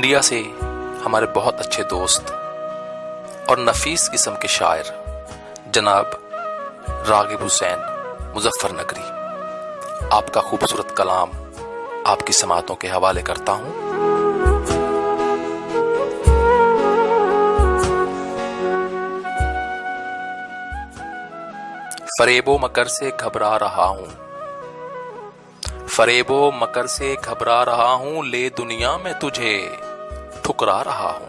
India से हमारे बहुत अच्छे दोस्त और नफीस किस्म के शायर जनाब रागिब हुसैन मुजफ्फरनगरी आपका खूबसूरत कलाम आपकी समातों के हवाले करता हूं। फरेबो मकर से घबरा रहा हूं, फरेबो मकर से घबरा रहा हूं, ले दुनिया में तुझे ठुकरा रहा हूं।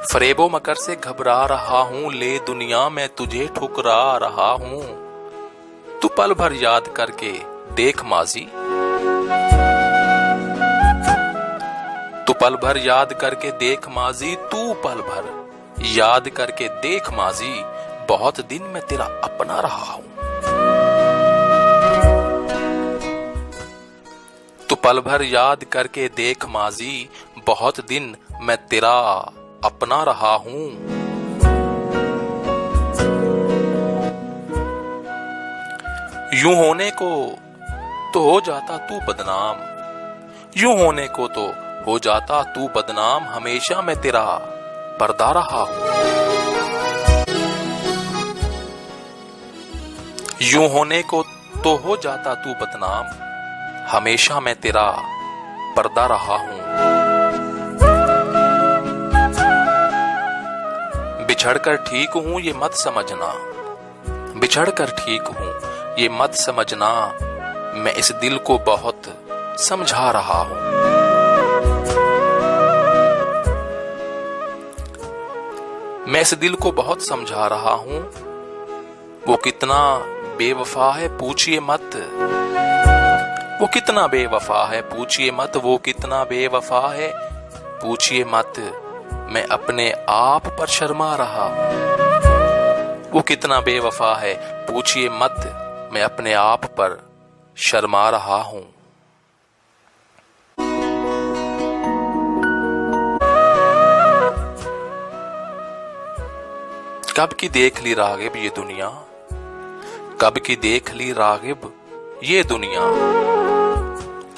फरेबो मकर से घबरा रहा हूं, ले दुनिया में तुझे ठुकरा रहा हूं। तू पल भर याद करके देख माजी, तू पल भर याद करके देख माजी, तू पल भर याद करके देख माजी, बहुत दिन मैं तेरा अपना रहा हूं। तू पल भर याद करके देख माजी, बहुत दिन मैं तेरा अपना रहा हूं। यूं होने को तो हो जाता तू बदनाम, यूं होने को तो हो जाता तू बदनाम, हमेशा मैं तेरा पर्दा रहा हूं। यूं होने को तो हो जाता तू बदनाम, हमेशा मैं तेरा पर्दा रहा हूं। बिछड़कर ठीक हूं ये मत समझना, बिछड़कर ठीक हूं ये मत समझना, मैं इस दिल को बहुत समझा रहा हूं। मैं इस दिल को बहुत समझा रहा हूं, वो कितना बेवफा है पूछिए मत, वो कितना बेवफा है पूछिए मत, वो कितना बेवफा है पूछिए मत, मैं अपने आप पर शर्मा रहा हूं। वो कितना बेवफा है पूछिए मत, मैं अपने आप पर शर्मा रहा हूं। कब की देख ली रागिब ये दुनिया, कब की देख ली रागिब ये दुनिया,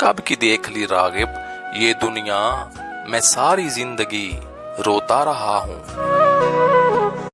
कब की देख ली रागिब ये दुनिया, मैं सारी जिंदगी रोता रहा हूं।